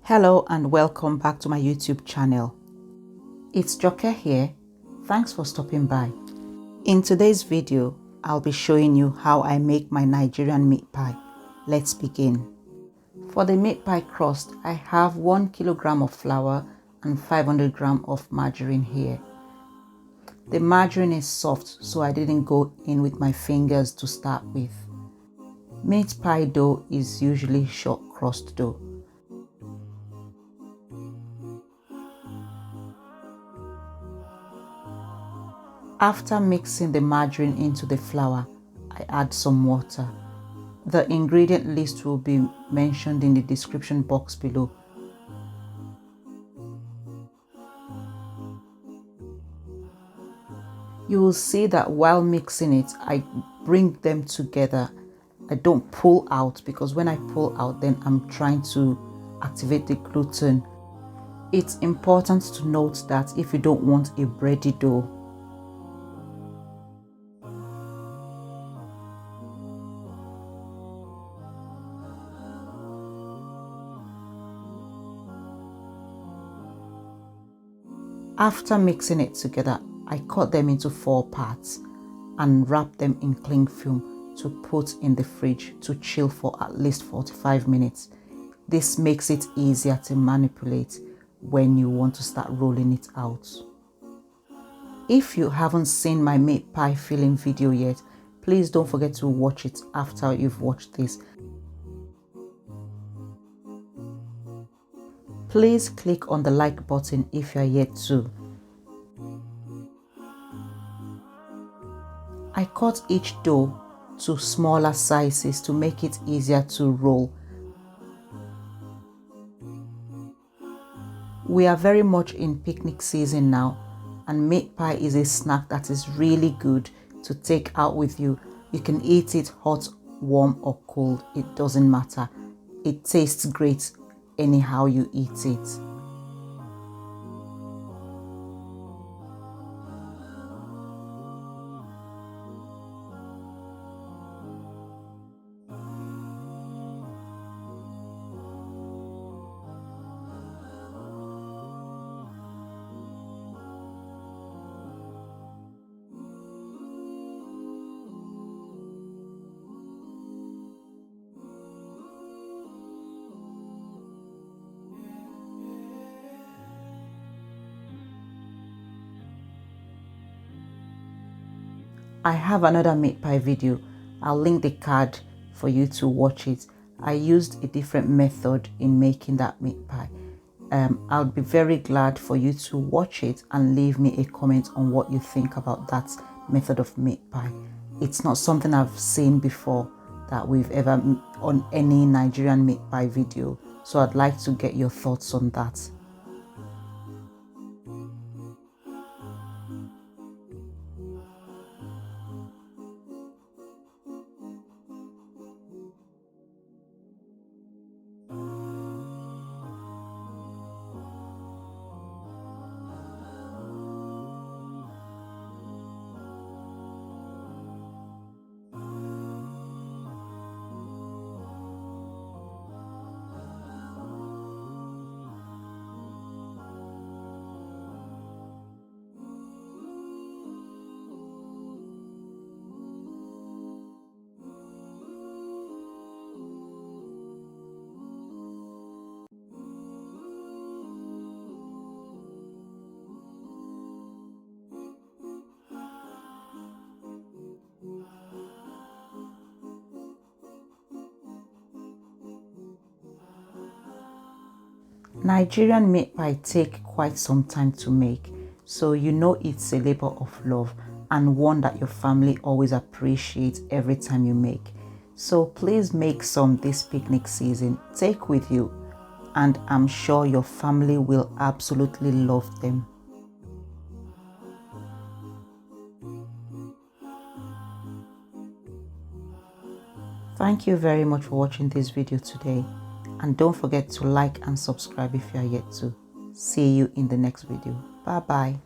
Hello and welcome back to my YouTube channel. It's Joke here. Thanks for stopping by. In today's video, I'll be showing you how I make my Nigerian meat pie. Let's begin. For the meat pie crust, I have 1 kilogram of flour and 500 grams of margarine here. The margarine is soft, so I didn't go in with my fingers to start with. Meat pie dough is usually short crust dough. After mixing the margarine into the flour, I add some water. The ingredient list will be mentioned in the description box below. You will see that while mixing it, I bring them together. I don't pull out, because when I pull out, then I'm trying to activate the gluten. It's important to note that if you don't want a bready dough. After mixing it together, I cut them into 4 parts and wrap them in cling film to put in the fridge to chill for at least 45 minutes. This makes it easier to manipulate when you want to start rolling it out. If you haven't seen my meat pie filling video yet, please don't forget to watch it after you've watched this. Please click on the like button if you are yet to. I cut each dough to smaller sizes to make it easier to roll. We are very much in picnic season now, and meat pie is a snack that is really good to take out with you. You can eat it hot, warm or cold, it doesn't matter. It tastes great anyhow you eat it. I have another meat pie video. I'll link the card for you to watch it. I used a different method in making that meat pie. I'll be very glad for you to watch it and leave me a comment on what you think about that method of meat pie. It's not something I've seen before that we've ever on any Nigerian meat pie video, so I'd like to get your thoughts on that. Nigerian meat pie take quite some time to make, so you know it's a labor of love and one that your family always appreciates every time you make. So please make some this picnic season, take with you, and I'm sure your family will absolutely love them. Thank you very much for watching this video today. And don't forget to like and subscribe if you are yet to. See you in the next video. Bye bye.